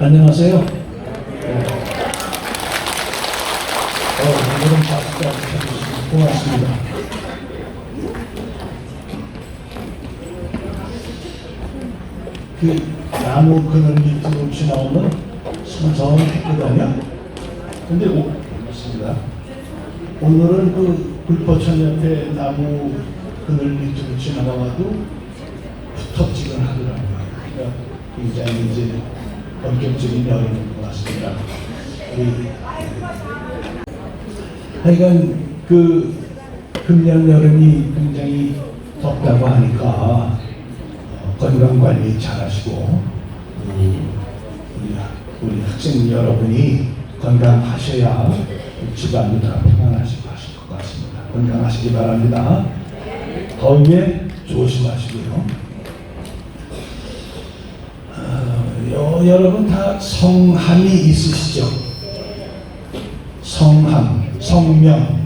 안녕하세요. 오늘은 박수까지 해주셔서 고맙습니다. 그 나무 그늘 밑으로 지나오는 순서는 했거든요. 근데 맞습니다. 오늘은 그 불포천 옆에 나무 그늘 밑으로 지나가도 푸텁지근하더라고요. 그러니까 굉장히 이제 본격적인 여름인 것 같습니다. 하여간 그 금년 여름이 굉장히 덥다고 하니까 건강 관리 잘 하시고 우리 학생 여러분이 건강하셔야 집안도 다 평안하실 것 같습니다. 건강하시기 바랍니다. 더위에 조심하시고요. 여러분 다 성함이 있으시죠? 성함, 성명.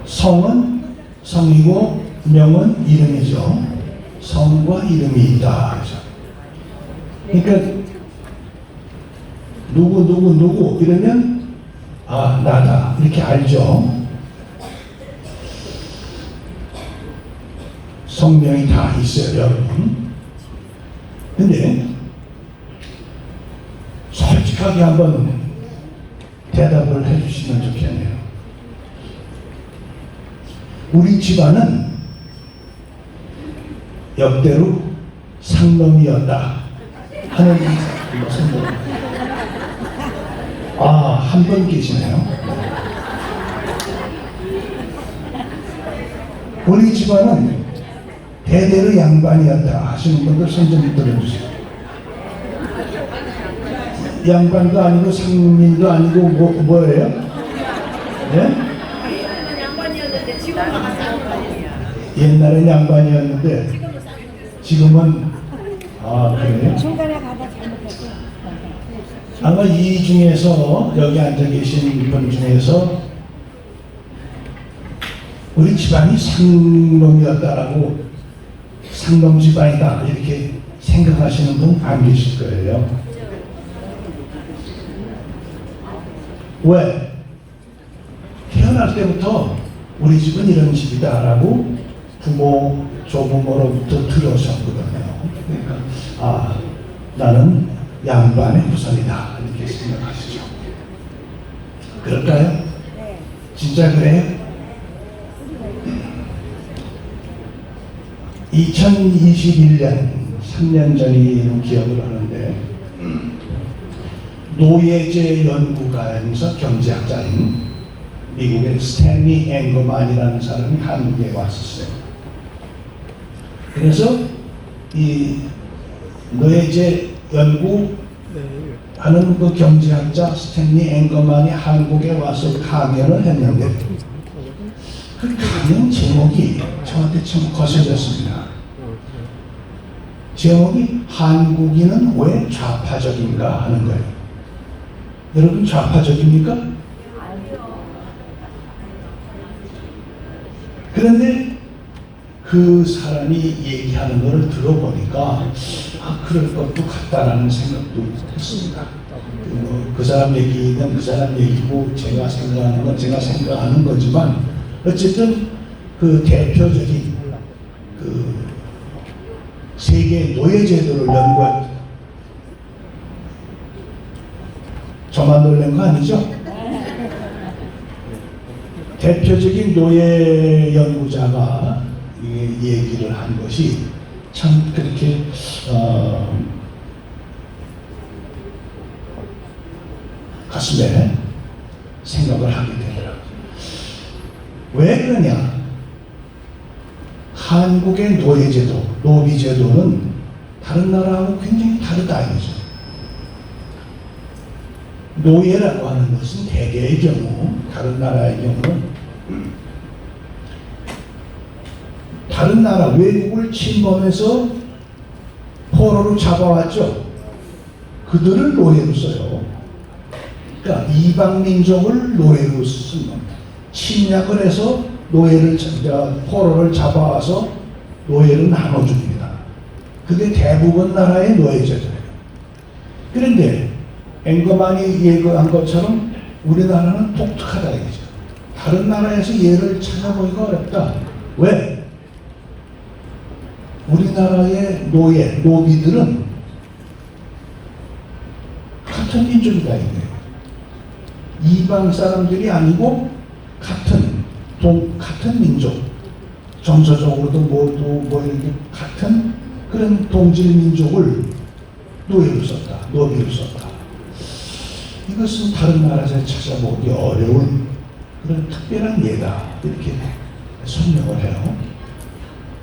성은 성이고 명은 이름이죠. 성과 이름이 있다. 그러니까 누구 이러면 아 나다 이렇게 알죠. 성명이 다 있어요, 여러분. 근데 솔직하게 한번 대답을 해주시면 좋겠네요. 우리 집안은 역대로 상놈이었다 하는 것은 한 분 계시네요. 우리 집안은 대대로 양반이었다 하시는 분들 손 좀 들어주세요. 양반도 아니고 상민도 아니고 뭐예요? 네? 옛날엔 양반이었는데 지금은 그래요? 중간에 가다 잘못했어. 아마 이 중에서 여기 앉아 계신 분 중에서 우리 집안이 상놈이었다라고 상놈 집안이다 이렇게 생각하시는 분 안 계실 거예요. 왜? 태어날 때부터 우리 집은 이런 집이다라고 부모, 조부모로부터 들으셨거든요. 그러니까 나는 양반의 후손이다 이렇게 생각하시죠. 그럴까요? 네. 진짜 그래요? 2021년 3년 전이 기억을 하는데 노예제 연구가에서 경제학자인 미국의 스탠리 앵거만이라는 사람이 한국에 왔었어요. 그래서 이 노예제 연구하는 그 경제학자 스탠리 앵거만이 한국에 와서 강연을 했는데 그 강연 제목이 저한테 참 거슬렸습니다. 제목이 한국인은 왜 좌파적인가 하는 거예요. 여러분 좌파적입니까? 그런데 그 사람이 얘기하는 것을 들어보니까 그럴 것도 같다라는 생각도 했습니다. 그 사람 얘기는 그 사람 얘기고 제가 생각하는 건 제가 생각하는 거지만 어쨌든 그 대표적인 그 세계 노예제도를 연구한 저만 놀란 거 아니죠? 대표적인 노예 연구자가 얘기를 한 것이 참 그렇게 가슴에 생각을 하게 되더라고요. 왜 그러냐? 한국의 노예제도, 노비제도는 다른 나라하고 굉장히 다르다 이거죠. 노예라고 하는 것은 대개의 경우, 다른 나라의 경우는 다른 나라 외국을 침범해서 포로로 잡아왔죠. 그들을 노예로 써요. 그러니까 이방 민족을 노예로 쓴 겁니다. 침략을 해서 포로를 잡아와서 노예를 나눠줍니다. 그게 대부분 나라의 노예제도예요. 그런데 앵거만이 예고한 것처럼 우리나라는 독특하다 이거죠. 다른 나라에서 예를 찾아보기가 어렵다. 왜? 우리나라의 노비들은 같은 민족이다 이거예요. 이방 사람들이 아니고 같은 민족, 정서적으로도 이렇게 같은 그런 동질 민족을 노비로 썼다. 이것은 다른 나라에서 찾아보기 어려운 그런 특별한 예다 이렇게 설명을 해요.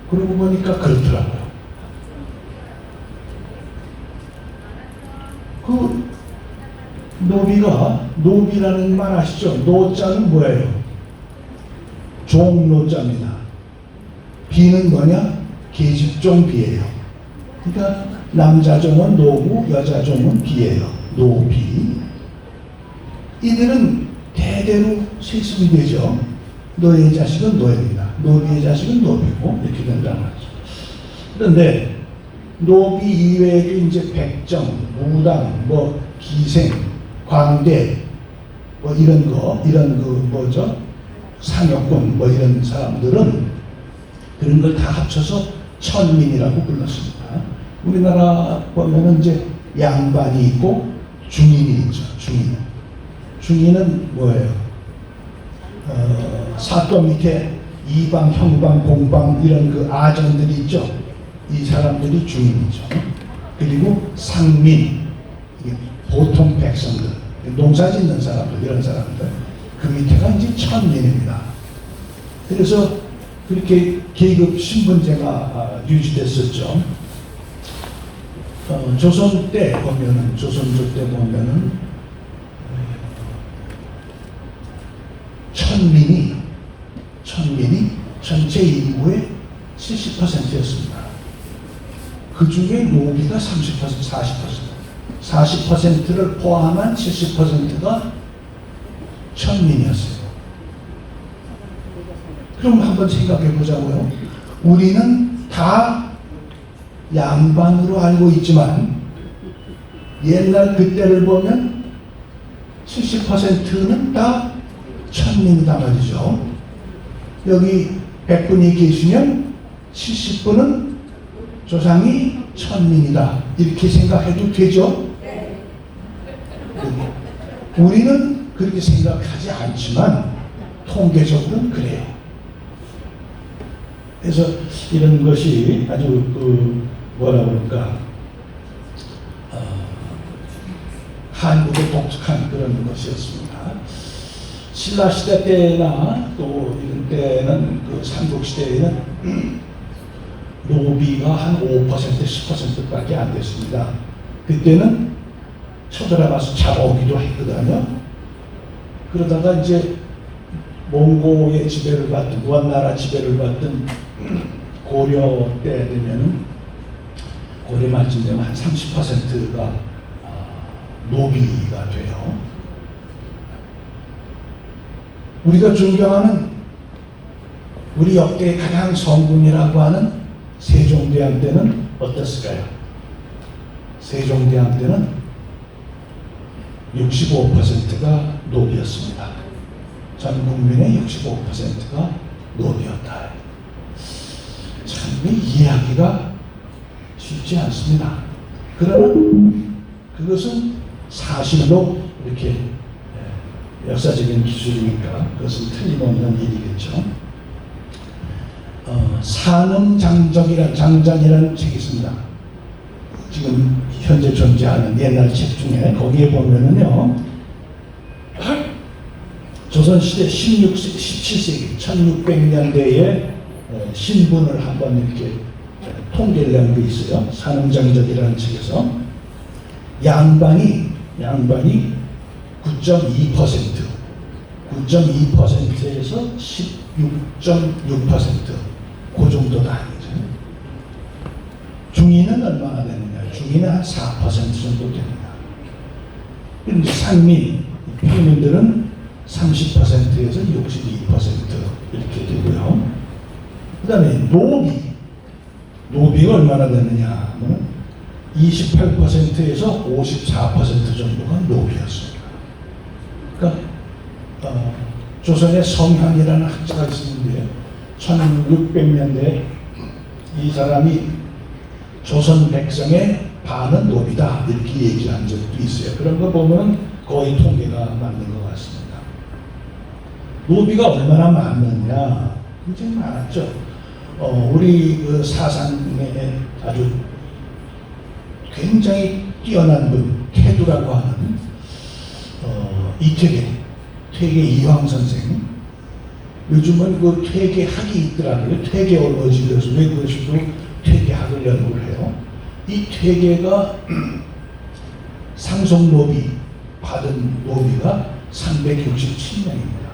그러고 보니까 그렇더라고요. 그 노비라는 말 아시죠? 노자는 뭐예요? 종노자입니다. 비는 뭐냐? 계집종 비예요. 그러니까 남자종은 노부, 여자종은 비예요. 노비. 이들은 대대로 세습이 되죠. 너의 자식은 노예입니다. 노비의 자식은 노비고 이렇게 된다는 거죠. 그런데 노비 이외에도 이제 백정, 무당, 기생, 광대, 이런 상여권, 이런 사람들은 그런 걸 다 합쳐서 천민이라고 불렀습니다. 우리나라 보면은 이제 양반이 있고 중인이 있죠. 중인은 뭐예요? 사또 밑에 이방, 형방, 공방 이런 그 아전들이 있죠. 이 사람들이 중인이죠. 그리고 상민, 보통 백성들, 농사 짓는 사람들, 이런 사람들, 그 밑에가 이제 천민입니다. 그래서 그렇게 계급 신분제가 유지됐었죠. 조선조 때 보면은 천민이 전체 인구의 70%였습니다. 그 중에 노비가 40%를 포함한 70%가 천민이었어요. 그럼 한번 생각해 보자고요. 우리는 다 양반으로 알고 있지만 옛날 그때를 보면 70%는 다 천민이다 말이죠. 여기 100분이 계시면 70분은 조상이 천민이다 이렇게 생각해도 되죠? 우리는 그렇게 생각하지 않지만 통계적으로는 그래요. 그래서 이런 것이 아주 한국의 독특한 그런 것이었습니다. 신라시대 때나 또 이런 때는 삼국시대에는 노비가 한 5%, 10%밖에 안 됐습니다. 그때는 쳐들어가서 잡아오기도 했거든요. 그러다가 이제 몽고의 지배를 받던, 무한나라 지배를 받던 고려 때 되면은, 고려 말쯤 되면 한 30%가 노비가 돼요. 우리가 존경하는 우리 역대 가장 성군이라고 하는 세종대왕 때는 어땠을까요? 세종대왕 때는 65%가 노비였습니다. 전 국민의 65%가 노비였다. 참 이해하기가 쉽지 않습니다. 그러나 그것은 사실로 이렇게 역사적인 기술이니까 그것은 틀림없는 일이겠죠. 산음장정이라는 책이 있습니다. 지금 현재 존재하는 옛날 책 중에 거기에 보면은요, 조선시대 17세기 1600년대에 신분을 한번 이렇게 통계를 낸 게 있어요. 산음장적이라는 책에서 양반이 9.2%에서 16.6%, 그 정도가 아니죠. 중인은 얼마나 되느냐? 중인은 한 4% 정도 됩니다. 그런데 상민, 평민들은 30%에서 62% 이렇게 되고요. 그 다음에 노비가 얼마나 되느냐 하면 28%에서 54% 정도가 노비였습니다. 그러니까 조선의 성향이라는 학자가 있었는데 1600년대 이 사람이 조선 백성의 반은 노비다 이렇게 얘기한 적도 있어요. 그런 거 보면 거의 통계가 맞는 것 같습니다. 노비가 얼마나 많느냐, 굉장히 많았죠. 우리 그 사상에 아주 굉장히 뛰어난 분, 태두라고 하는 퇴계 이황 선생. 요즘은 그 퇴계학이 있더라고요. 퇴계올로지. 그래서 왜 그것도 퇴계학을 연구를 해요. 이 퇴계가 상속노비 받은 노비가 367명입니다.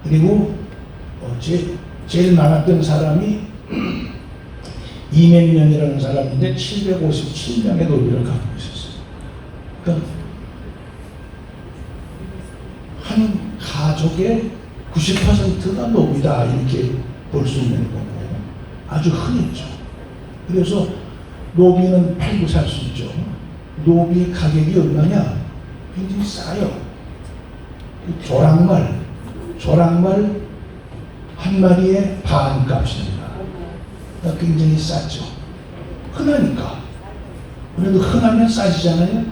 그리고 제일 많았던 사람이 이맹년이라는 사람인데 757명의 노비를 갖고 있었어요. 그러니까 한 가족의 90%가 노비다 이렇게 볼 수 있는 거고 아주 흔했죠. 그래서 노비는 팔고 살 수 있죠. 노비 가격이 얼마냐? 굉장히 싸요. 조랑말 한 마리에 반값입니다. 그러니까 굉장히 싸죠. 흔하니까. 그래도 흔하면 싸지잖아요.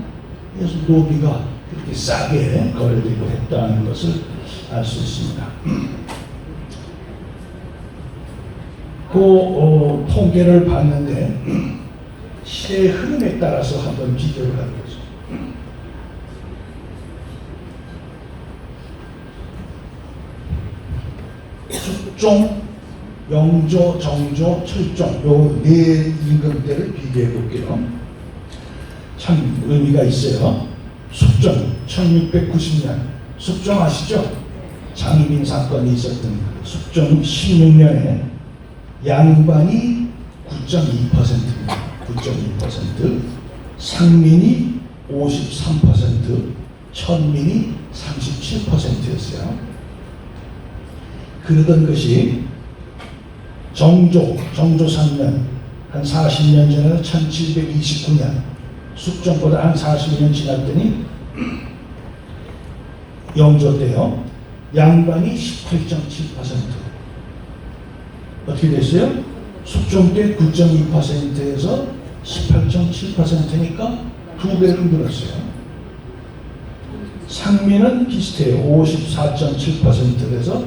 그래서 노비가 그렇게 싸게 거래되고 했다는 것을 알 수 있습니다. 그 통계를 봤는데 시대의 흐름에 따라서 한번 비교를 해보죠. 숙종, 영조, 정조, 철종 요 네 임금때를 비교해 볼게요. 참 의미가 있어요. 숙종 1690년 숙종 아시죠? 장희빈 사건이 있었던 숙종 16년에 양반이 9.2%입니다. 9.2%, 상민이 53%, 천민이 37%였어요. 그러던 것이 정조 3년 한 40년 전에 1729년 숙종보다 한 40년 지났더니 영조 때요. 양반이 18.7%. 어떻게 됐어요? 숙종 때 9.2%에서 18.7%니까 2배로 늘었어요. 상민은 비슷해요. 54.7%에서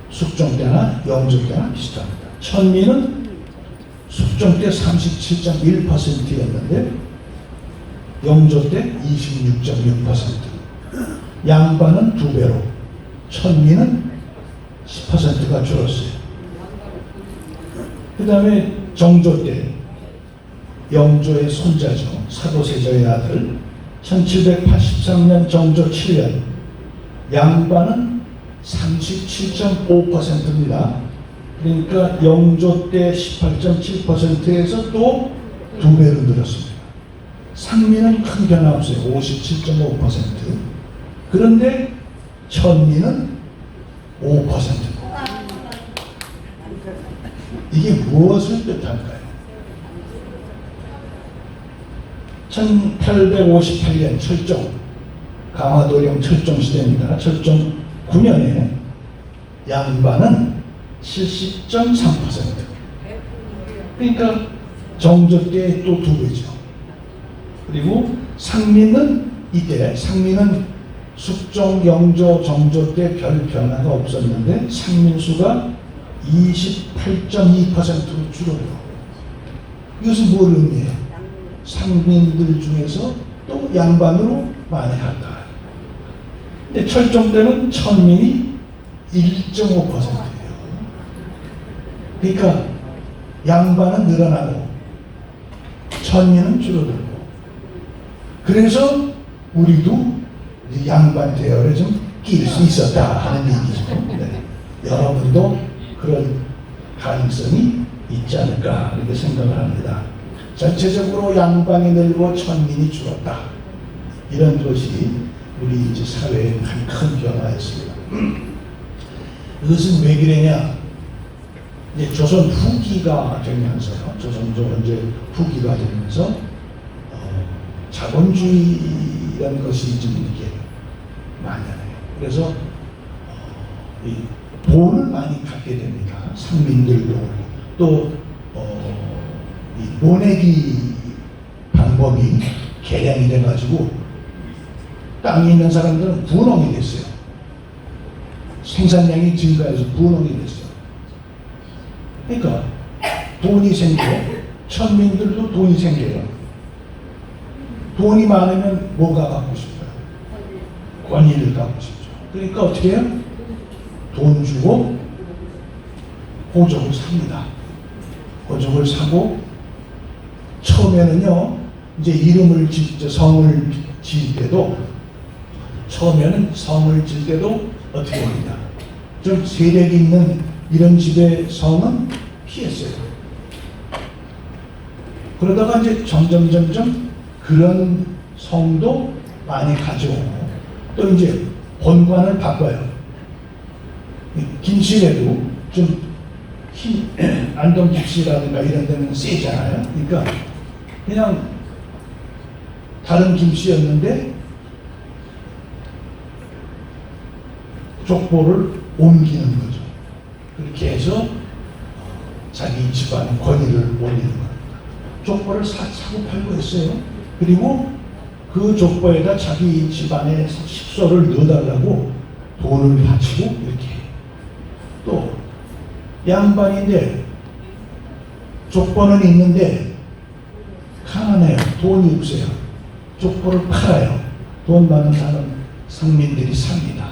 숙종 때나 영조 때나 비슷합니다. 천민은 숙종 때 37.1%였는데 영조 때 26.6%. 양반은 2배로, 천민은 10%가 줄었어요. 그 다음에 정조 때 영조의 손자죠. 사도세자의 아들 1783년 정조 7년 양반은 37.5%입니다. 그러니까 영조 때 18.7%에서 또 2배로 늘었습니다. 상민은 큰 변화 없어요. 57.5%. 그런데 천민은 5%. 이게 무엇을 뜻할까요? 1858년 철종, 강화도령 철종 시대입니다. 철종 9년에 양반은 70.3%. 그러니까 정조 때 또 2배죠. 그리고 상민은 숙종, 영조, 정조 때 별 변화가 없었는데 상민수가 28.2%로 줄어들어요. 이것은 뭘 의미해요? 상민들 중에서 또 양반으로 많이 할까? 근데 철종 때는 천민이 1.5%예요. 그러니까 양반은 늘어나고 천민은 줄어들고. 그래서 우리도 양반 대열에 좀 낄 수 있었다 하는 얘기죠. 네. 여러분도 그런 가능성이 있지 않을까 이렇게 생각을 합니다. 전체적으로 양반이 늘고 천민이 줄었다. 이런 것이 우리 이제 사회의 큰 변화였습니다. 이것은 왜 그러냐? 이제 조선 후기가 되면서요. 조선조 이제 후기가 되면서 자본주의라는 것이 좀 이렇게 만연해요. 그래서 이 돈을 많이 갖게 됩니다. 상민들도 또 이 모내기 방법이 개량이 돼가지고 땅이 있는 사람들은 분홍이 됐어요. 생산량이 증가해서 분홍이 됐어요. 그러니까 돈이 생겨, 천민들도 돈이 생겨요. 돈이 많으면 뭐가 갖고 싶어요? 권위를 갖고 싶죠. 그러니까 어떻게 해요? 돈 주고 호적을 삽니다. 호적을 사고 처음에는요, 이제 이름을 성을 지을 때도 처음에는 성을 지을 때도 어떻게 합니다? 좀 세력 있는 이런 집의 성은 피했어요. 그러다가 이제 점점 그런 성도 많이 가져오고 또 이제 본관을 바꿔요. 김씨라도 좀 안동 김씨라든가 이런 데는 세잖아요. 그러니까 그냥 다른 김씨였는데 족보를 옮기는 거죠. 그렇게 해서 자기 집안의 권위를 올리는 겁니다. 족보를 사고 팔고 했어요. 그리고 그 족보에다 자기 집안의 식소를 넣어달라고 돈을 바치고 이렇게 해요. 또 양반인데 족보는 있는데 가난해요. 돈이 없어요. 족보를 팔아요. 돈 많은 사람 상민들이 삽니다.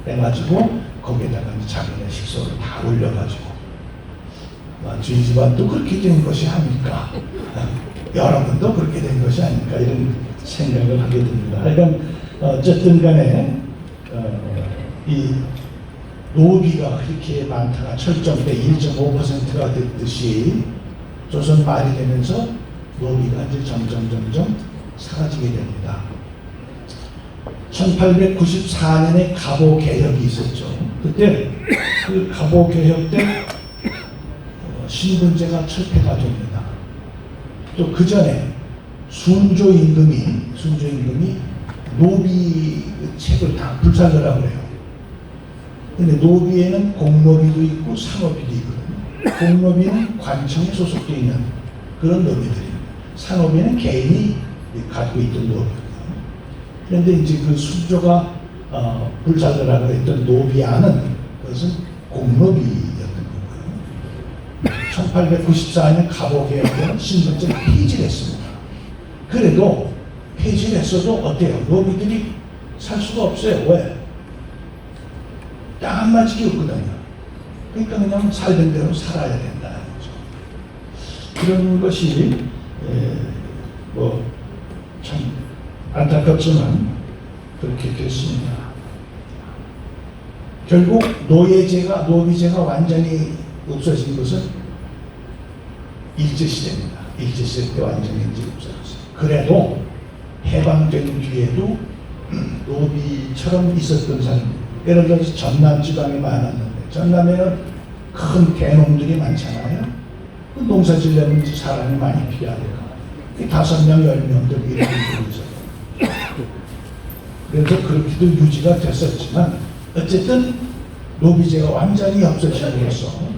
해가지고 거기에다가 자기네 식소를 다 올려가지고 저희 집안도 그렇게 된 것이 아닐까, 여러분도 그렇게 된 것이 아닐까 이런 생각을 하게 됩니다. 그러니까 어쨌든 간에 이 노비가 그렇게 많다가 철정때 1.5%가 됐듯이 조선 말이 되면서 노비가 이제 점점 사라지게 됩니다. 1894년에 갑오개혁이 있었죠. 그때 그 갑오개혁 때 신분제가 철폐가 됩니다. 또 그 전에 순조임금이 노비 책을 다 불살르라고 그래요. 근데 노비에는 공노비도 있고 상업비도 있거든요. 공노비는 관청에 소속되어 있는 그런 노비들입니다. 상업비는 개인이 갖고 있던 노비거든요. 그런데 이제 그 순조가 불살르라고 했던 노비안은 그것은 공노비였던 거고요. 1894년 갑오개혁에는 신분제를 폐지를 했습니다. 그래도 폐지를 했어도 어때요? 노비들이 살 수가 없어요. 왜? 땅 한마디가 없거든요. 그러니까 그냥 살던 대로 살아야 된다는 거죠. 그런 것이 참 안타깝지만 그렇게 됐습니다. 결국 노비제가 완전히 없어진 것은 일제시대입니다. 일제시대 때 완전히 이제 없어졌어요. 그래도 해방된 뒤에도 노비처럼 있었던 사람, 예를 들어서 전남 지방이 많았는데 전남에는 큰 대농들이 많잖아요. 그 농사 지려면 사람이 많이 필요하니까 5명, 10명들 이런 분들이 있어요. 그래서 그렇게도 유지가 됐었지만 어쨌든 노비제가 완전히 없어짐으로써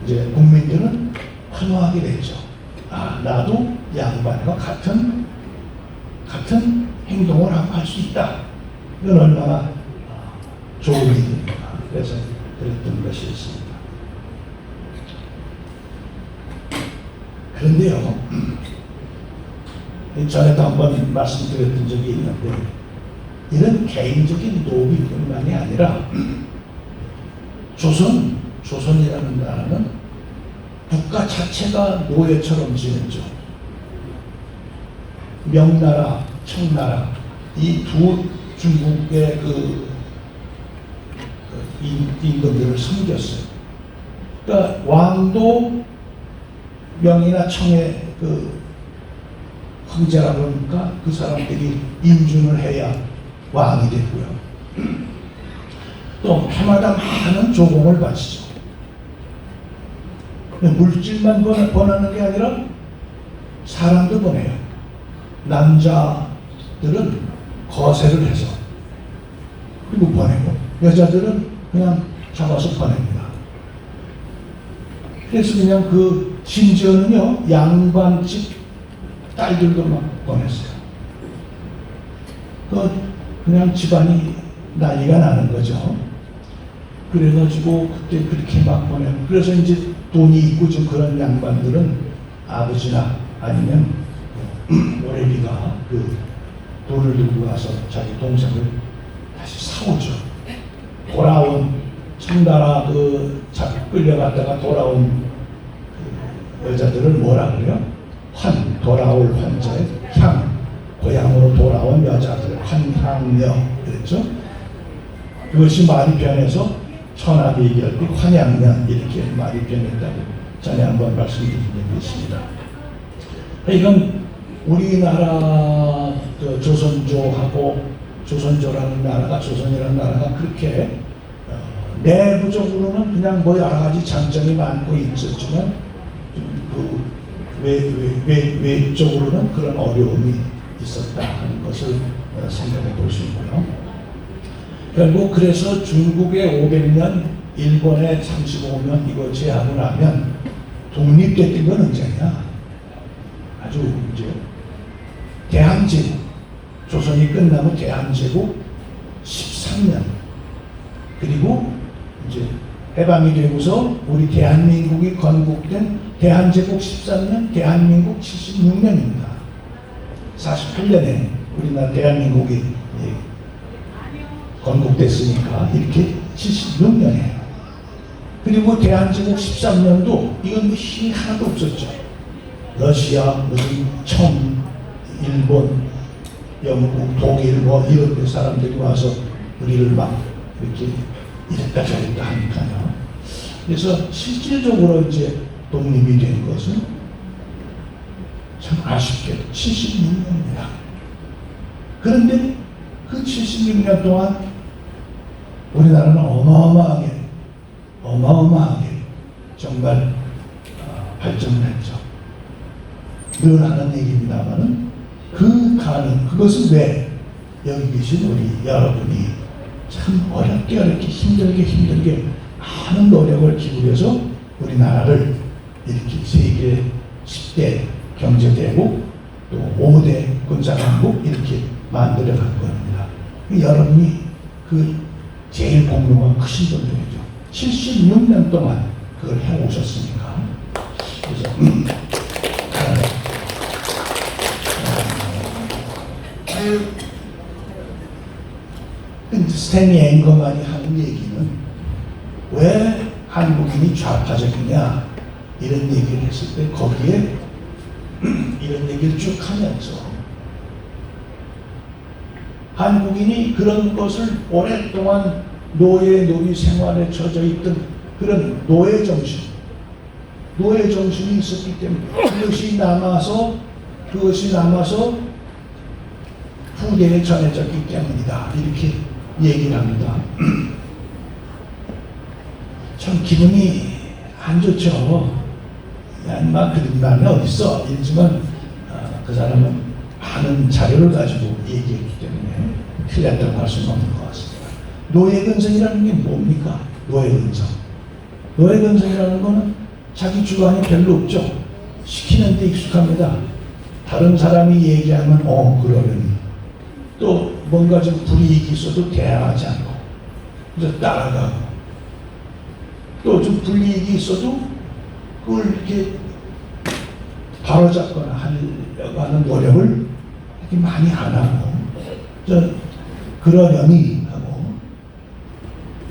이제 국민들은 환호하게 됐죠. 아, 나도 양반과 같은 행동을 하고 할 수 있다. 이건 얼마나 좋은 일입니까. 그래서 그랬던 것이었습니다. 그런데요, 전에도 한번 말씀드렸던 적이 있는데 이런 개인적인 노비뿐만이 아니라 조선이라는 나라는 국가 자체가 노예처럼 지냈죠. 명나라, 청나라 이 두 중국의 임금들을 섬겼어요. 그러니까 왕도 명이나 청의 황제라고 그러니까 그 사람들이 인준을 해야 왕이 됐고요. 또 해마다 많은 조공을 바치죠. 물질만 보내는 게 아니라 사람도 보내요. 남자들은 거세를 해서 그리고 보내고 여자들은 그냥 잡아서 보냅니다. 그래서 그냥 그 심지어는요 양반집 딸들도 막 보냈어요. 그냥 집안이 난리가 나는 거죠. 그래가지고 그때 그렇게 막 보내고 그래서 이제 돈이 있고 좀 그런 양반들은 아버지나 아니면 노래비가 그 돈을 들고 와서 자기 동생을 다시 사오죠. 돌아온 청나라 끌려갔다가 돌아온 그 여자들을 뭐라 그래요? 돌아올 환자의 고향으로 돌아온 여자들 환향녀 그랬죠. 그것이 말이 변해서 천하비결비 환양년 이렇게 말이 변했다고 전에 한번 말씀드린 적이 있습니다. 이건 우리나라 조선조라는 나라가 조선이라는 나라가 그렇게 내부적으로는 그냥 뭐 여러 가지 장점이 많고 있었지만 외적으로는 그런 어려움이 있었다 하는 것을 생각해 볼 수 있고요. 결국 그래서 중국의 500년, 일본의 35년 이거 제하고 나면 독립됐던 건 언제냐? 아주 이제 대한제국, 조선이 끝나면 대한제국 13년 그리고 이제 해방이 되고서 우리 대한민국이 건국된 대한제국 13년, 대한민국 76년입니다. 48년에 우리나라 대한민국이 건국됐으니까 이렇게 76년이에요. 그리고 대한제국 13년도 이건 힘이 하나도 없었죠. 러시아, 청, 일본, 영국, 독일 뭐 이런 데 사람들이 와서 우리를 막 이렇게 이랬다 저랬다 하니까요. 그래서 실질적으로 이제 독립이 된 것은 참 아쉽게 76년입니다. 그런데 그 76년 동안 우리나라는 어마어마하게 정말 발전을 했죠. 늘 하는 얘기입니다만은 그것은 왜 여기 계신 우리 여러분이 참 어렵게 힘들게 많은 노력을 기울여서 우리나라를 이렇게 세계 10대 경제대국 또 5대 군사강국 이렇게 만들어간 겁니다. 여러분이 제일 공로가 크신 분들이죠. 76년 동안 그걸 해오셨으니까. 그래서 스탠리 앵거만이 하는 얘기는 왜 한국인이 좌파적이냐 이런 얘기를 했을 때 거기에 이런 얘기를 쭉 하면서 한국인이 그런 것을 오랫동안 노예 생활에 처져 있던 그런 노예 정신이 있었기 때문에 그것이 남아서 후대에 전해졌기 때문이다 이렇게 얘기를 합니다. 참 기분이 안 좋죠. 막 그런 말이 어딨어 이러지만 그 사람은 많은 자료를 가지고 얘기했기 때문에 틀렸다고 할 수는 없는 것 같습니다. 노예근성이라는 게 뭡니까? 노예근성이라는 거는 자기 주관이 별로 없죠. 시키는 데 익숙합니다. 다른 사람이 얘기하면 그러려니 또 뭔가 좀 불이익이 있어도 대항하지 않고 그래서 따라가고 또 좀 불이익이 있어도 그걸 이렇게 바로잡거나 하려고 하는 노력을 이렇게 많이 안 하고 그러려니 하고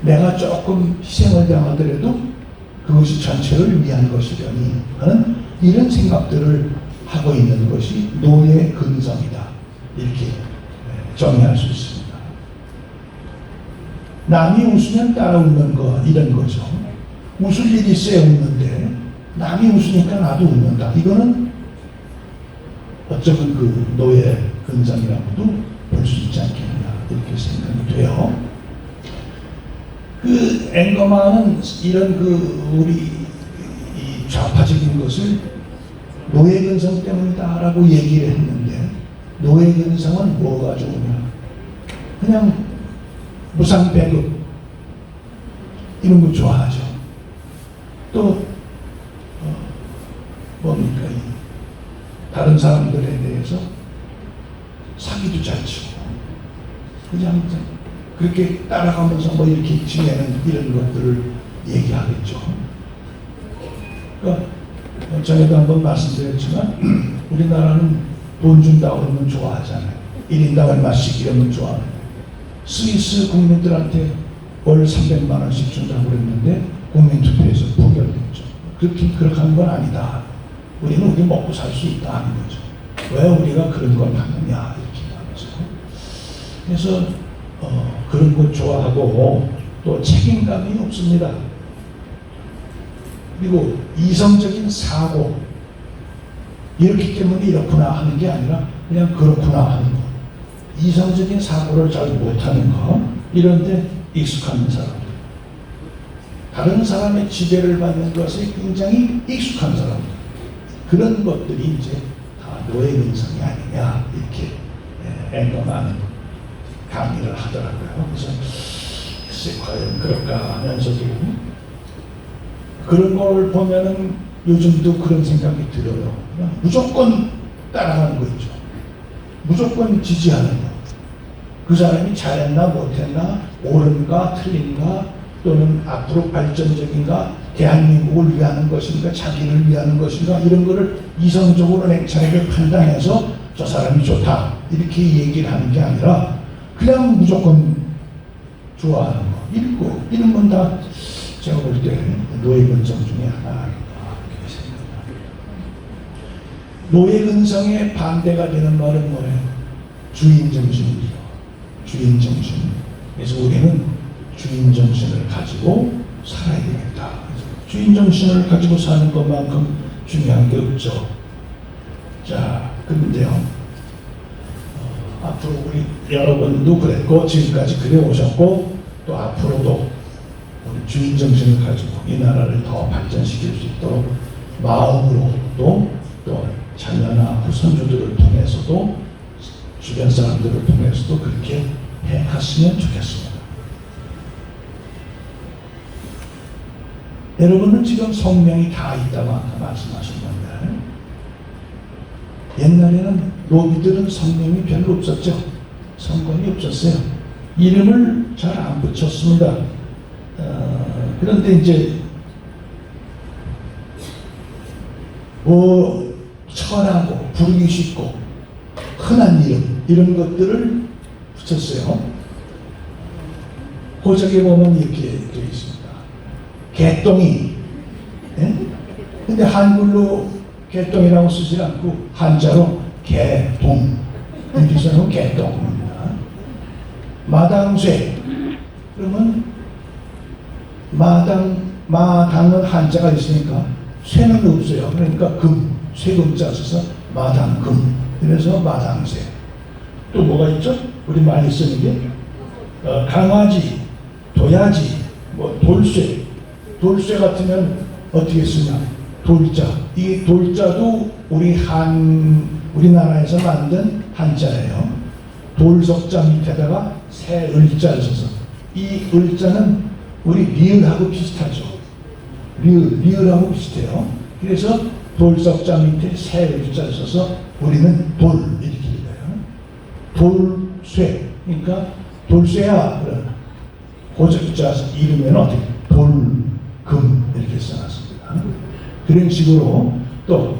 내가 조금 희생을 당하더라도 그것이 전체를 위한 것이려니 하는 이런 생각들을 하고 있는 것이 노예 근성이다 이렇게 정의할 수 있습니다. 남이 웃으면 따라 웃는 거 이런 거죠. 웃을 일이 있어야 웃는데 남이 웃으니까 나도 웃는다. 이거는 어쩌면 그 노예 근성이라고도 볼 수 있지 않겠느냐 이렇게 생각이 돼요. 앵거만은 이런 우리 이 좌파적인 것을 노예 근성 때문이다라고 얘기를 했는데, 노예 근성은 뭐가 좋으냐? 그냥 무상 배급 이런 거 좋아하죠. 또 뭡니까? 다른 사람들에 대해서 사기도 잘 치고, 그냥 그렇게 따라가면서 뭐 이렇게 지내는 이런 것들을 얘기하겠죠. 그러니까 전에도 한번 말씀드렸지만 우리나라는 돈 준다고 그러면 좋아하잖아요. 1인당 얼마씩 이러면 좋아하는데, 스위스 국민들한테 월 300만 원씩 준다고 그랬는데 국민투표에서 부결됐죠. 그렇게 하는 건 아니다. 우리는 우리 먹고 살 수 있다 하는 거죠. 왜 우리가 그런 걸 하느냐 이렇게 하면서. 그래서 그런 것 좋아하고, 또 책임감이 없습니다. 그리고 이성적인 사고, 이렇기 때문에 이렇구나 하는 게 아니라 그냥 그렇구나 하는 거. 이성적인 사고를 잘 못하는 거, 이런데 익숙한 사람들, 다른 사람의 지배를 받는 것에 굉장히 익숙한 사람들, 그런 것들이 이제 다 노예 근성이 아니냐 이렇게 앵커만은 강의를 하더라고요. 그래서 글쎄 과연 그럴까 하면서도 그런 걸 보면은 요즘도 그런 생각이 들어요. 그냥 무조건 따라가는 거 있죠. 무조건 지지하는 거. 그 사람이 잘했나 못했나, 옳은가 틀린가, 또는 앞으로 발전적인가, 대한민국을 위하는 것인가, 자기를 위하는 것인가, 이런 거를 이성적으로 냉철하게 판단해서 저 사람이 좋다 이렇게 얘기를 하는 게 아니라 그냥 무조건 좋아하는 거, 읽고 이런 건 다 제가 볼 때 노예 근성 중에 하나 이렇게 생각합니다. 노예 근성의 반대가 되는 말은 뭐예요? 주인 정신이죠. 주인 정신. 그래서 우리는 주인 정신을 가지고 살아야 되겠다. 주인 정신을 가지고 사는 것만큼 중요한 게 없죠. 자, 그런데요, 앞으로 우리 여러분도 그랬고 지금까지 그래 오셨고, 또 앞으로도 우리 주인 정신을 가지고 이 나라를 더 발전시킬 수 있도록 마음으로도, 또 자녀나 후손주들을 통해서도, 주변 사람들을 통해서도 그렇게 해갔으면 좋겠습니다. 여러분은 지금 성명이 다 있다고 아까 말씀하셨는데, 옛날에는 노비들은 성명이 별로 없었죠. 성권이 없었어요. 이름을 잘 안 붙였습니다. 그런데 이제 뭐 천하고 부르기 쉽고 흔한 이름, 이런 것들을 붙였어요. 고적에 보면 이렇게 되어 있습니다. 개똥이. 예? 근데 한글로 개똥이라고 쓰지 않고 한자로 개동, 이렇게 써서 개똥입니다. 마당쇠. 그러면 마당은 한자가 있으니까 쇠는 없어요. 그러니까 금, 쇠금자 써서 마당금. 그래서 마당쇠. 또 뭐가 있죠? 우리 많이 쓰는 게 강아지, 도야지, 뭐 돌쇠. 돌쇠 같으면 어떻게 쓰냐? 돌자. 이 돌자도 우리나라에서 만든 한자예요. 돌석자 밑에다가 새 을자를 써서, 이 을자는 우리 리을하고 비슷하죠. 리을하고 비슷해요. 그래서 돌석자 밑에 새 을자를 써서 우리는 돌 이렇게 읽어요. 돌쇠. 그러니까 돌쇠야 그러나 고적자 이름에는 어떻게 돌금 이렇게 써놨습니다. 그런 식으로 또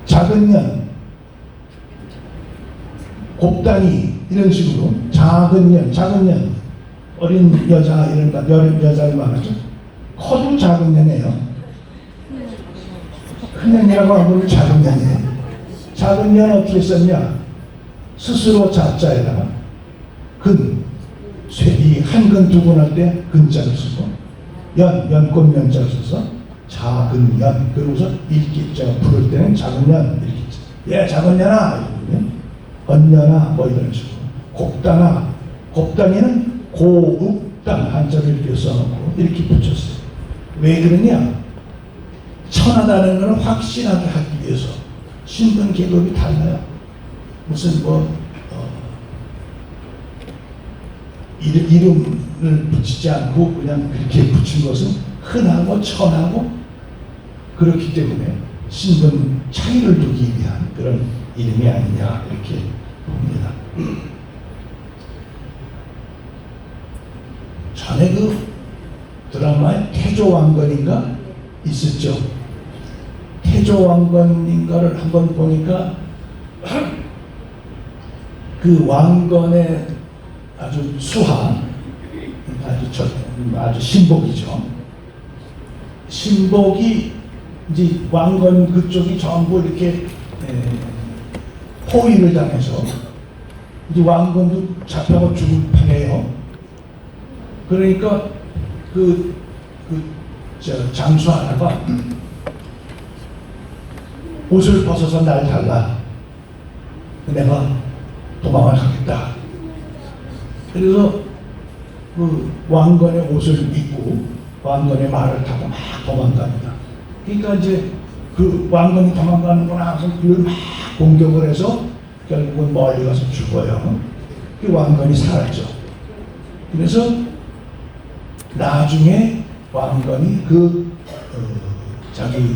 작은 년, 곱단이 이런 식으로 작은 년, 어린 여자 이런 여자를 말하죠. 커도 작은 년이에요. 큰 년이라고 하면 작은 년이에요. 작은 년 어떻게 썼냐? 스스로 자자에다가 이 한근 두 번 할 때 근자를 쓰고, 연꽃면자를 써서 작은 년. 그러고서 읽기자 부를 때는 작은 년 이렇게 있죠. 예, 작은 년아. 언년아 뭐 이런 식으로. 곱단아. 곱단이는 고읍단 한자를 이렇게 써놓고 이렇게 붙였어요. 왜 그러냐? 천하다는 것은 확신하게 하기 위해서 신분 계급이 달라요. 무슨 이름을 붙이지 않고 그냥 그렇게 붙인 것은 흔하고 천하고 그렇기 때문에 신분 차이를 두기 위한 그런 이름이 아니냐 이렇게 봅니다. 전에 그 드라마에 태조왕건인가 있었죠. 태조왕건인가를 한번 보니까 그 왕건의 아주 수하, 아주 신복이죠. 신복이 이제 왕건 그쪽이 전부 이렇게 포위를 당해서 이제 왕건도 잡혀가 죽을 판이에요. 그러니까 장수 하나가 옷을 벗어서 날 달라. 내가 도망을 가겠다. 그래서 그 왕건의 옷을 입고 왕건의 말을 타고 막 도망갑니다. 그러니까 이제 그 왕건이 도망가는구나 하면서 그걸 막 공격을 해서 결국은 멀리 가서 죽어요. 그 왕건이 사라져. 그래서 나중에 왕건이 자기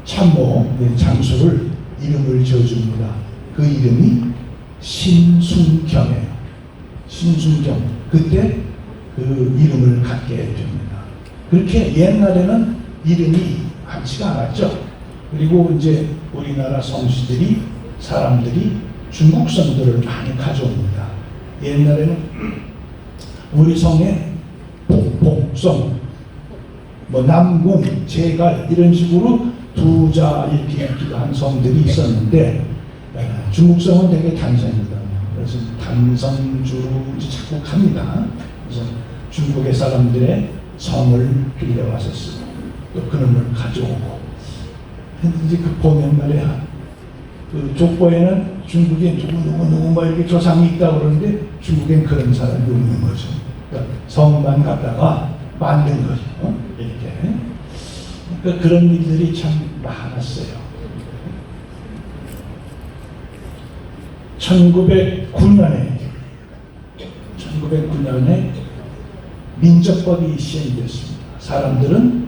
참모 장수를 이름을 지어줍니다. 그 이름이 신순경이에요. 신순경. 그때 그 이름을 갖게 됩니다. 그렇게 옛날에는 이름이 많지가 않았죠. 그리고 이제 우리나라 성씨들이 사람들이 중국 성들을 많이 가져옵니다. 옛날에는 우리 성에 복성, 남궁, 제갈 이런 식으로 두자 이렇게 있기도 한 성들이 있었는데 중국 성은 되게 단성입니다. 그래서 단성주로 자꾸 갑니다. 그래서 중국의 사람들의 성을 빌려와서 또 그놈을 가져오고. 이제 그 보면 말이야. 그 족보에는 중국에 누구 이렇게 조상이 있다고 그러는데 중국엔 그런 사람이 없는 거죠. 그러니까 성만 갖다가 만든 거죠. 이렇게. 그러니까 그런 일들이 참 많았어요. 1909년에 민족법이 시행됐습니다. 사람들은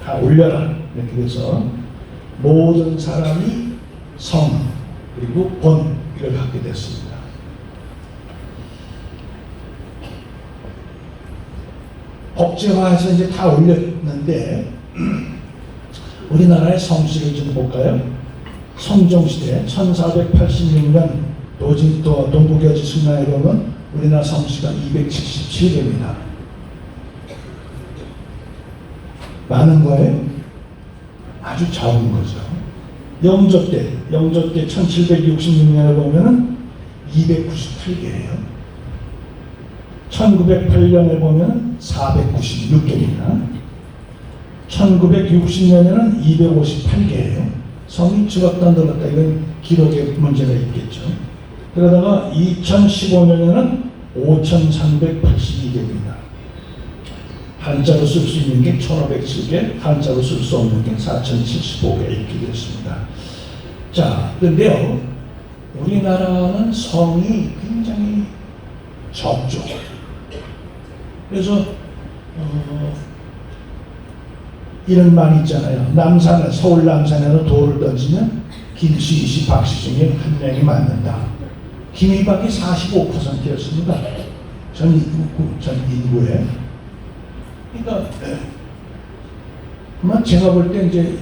다 올려라. 이렇게 해서 모든 사람이 성 그리고 본을 갖게 됐습니다. 법제화해서 이제 다 올렸는데 우리나라의 성씨를 좀 볼까요? 성종시대 1486년 동북여지 승라에 보면 우리나라 성씨가 277개입니다. 많은 거예요? 아주 적은 거죠. 영조 때 1766년에 보면은 298개예요. 1908년에 보면 496개입니다. 1960년에는 258개예요. 성이 죽었다 늘었다 이건 기록에 문제가 있겠죠. 그러다가 2015년에는 5,382개입니다. 한자로 쓸 수 있는 게 1,507개, 한자로 쓸 수 없는 게 4,075개 이렇게 됐습니다. 자, 그런데요, 우리나라는 성이 굉장히 적죠. 그래서 이런 말이 있잖아요. 서울 남산에서 돌을 던지면 김씨이씨 박씨 중에 한 명이 맞는다. 김이박이 45%였습니다. 전 인구에. 그러니까 제가 볼 때 이제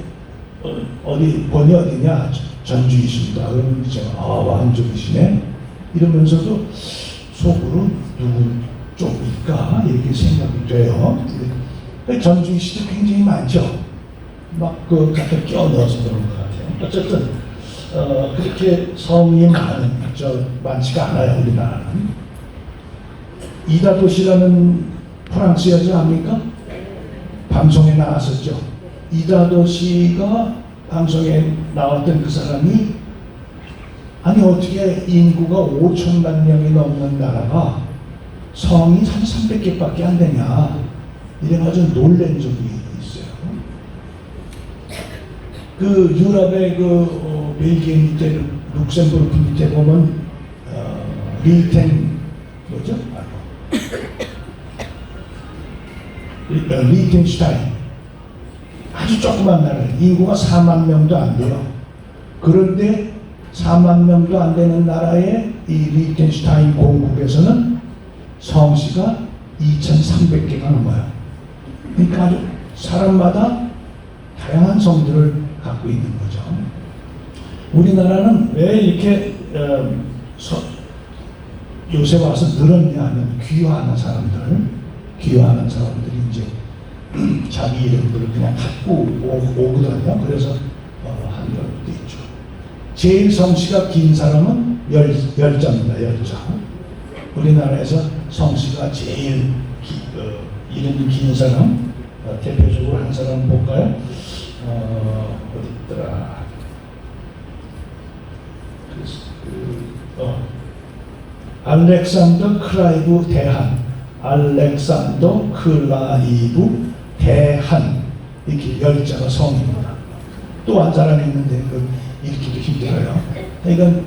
본이 어디냐 전주이십니다. 그러면 제가 완주이시네 이러면서도 속으로 누구 쪽일까 이렇게 생각이 돼요. 전주이시도 굉장히 많죠. 갖다 끼워 넣어서 그런 것 같아요. 어쨌든 그렇게 성이 많지가 않아요. 우리나라는. 이다도시라는 프랑스 여자 아닙니까? 방송에 나왔었죠. 이다도시가 방송에 나왔던 그 사람이 아니 어떻게 인구가 5천만 명이 넘는 나라가 성이 한 300개밖에 안 되냐 이래가지고 놀란 적이 있어요. 그 유럽의 벨기에 밑에 룩셈부르크 밑에 보면 뭐죠? 리텐슈타인 아주 조그만 나라, 인구가 4만 명도 안 돼요. 그런데 4만 명도 안 되는 나라의 이 리텐슈타인 공국에서는 성씨가 2,300개가 넘어요. 그러니까 아주 사람마다 다양한 성들을 갖고 있는 거죠. 우리나라는 왜 이렇게 요새 와서 늘었냐 하면 귀화하는 사람들이 이제 자기 이름들을 그냥 갖고 오거든요. 그래서 한 것도 있죠. 제일 성씨가 긴 사람은 열자입니다. 열자. 우리나라에서 성씨가 제일 이름이 긴 사람, 대표적으로 한 사람 볼까요? 어디 있더라? 알렉산더 클라이브 대한, 알렉산더 클라이브 대한, 이렇게 열자가 성입니다. 또 한 사람이 있는데 읽기도 힘들어요. 그러니까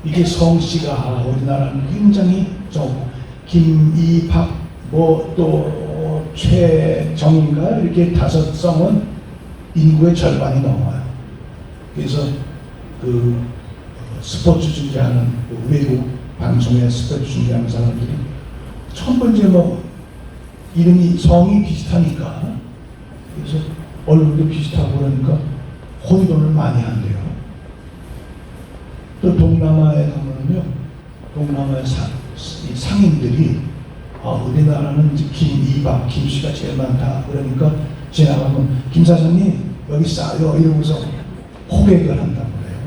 이게 성씨가 우리나라는 굉장히 좀 김이박 또 최정인가 이렇게 5성은 인구의 절반이 넘어요. 그래서 스포츠 중계하는 외국 방송에 스포츠 중계하는 사람들이 첫 번째 이름이 성이 비슷하니까, 그래서 얼굴도 비슷하고 그러니까 혼돈을 많이 한대요. 또 동남아에 가면요, 동남아의 상인들이 우리나라는 이제 김이박, 김씨가 제일 많다. 그러니까 지나가면 김 사장님 여기 싸요 이러면서 호객을 한다고 그래요.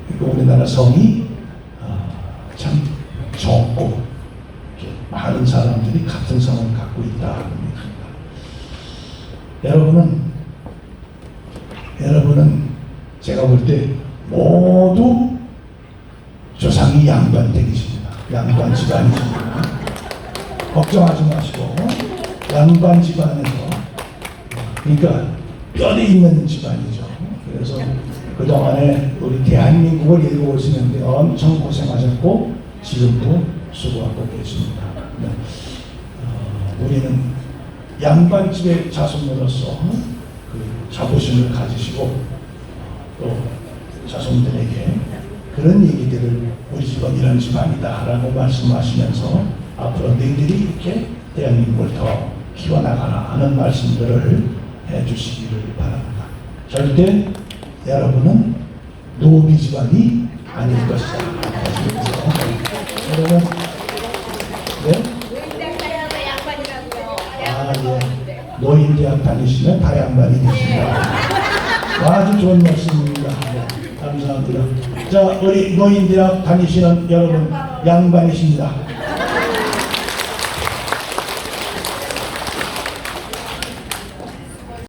그러니까 우리나라 성이 참 적고 많은 사람들이 같은 성을 갖고 있다. 여러분은 제가 볼 때 모두 조상이 양반댁이십니다. 양반 집안이십니다. 걱정하지 마시고 양반 집안에서, 그러니까 뼈대 있는 집안이죠. 그래서 그동안에 우리 대한민국을 일궈오시는데 엄청 고생하셨고 지금도 수고하고 계십니다. 우리는 양반집의 자손으로서 자부심을 가지시고 또 자손들에게 그런 얘기들을 우리 집은 이런 집안이다 라고 말씀하시면서 앞으로 너희들이 이렇게 대한민국을 더 키워나가라 하는 말씀들을 해주시기를 바랍니다. 절대 여러분은 노비 집안이 아닐 것이다. 여러분, 네? 노인대학 다니시면 다 양반이 되십니다. 아주 좋은 말씀입니다. 네, 감사합니다. 자, 우리 노인대학 다니시는 여러분 양반이십니다.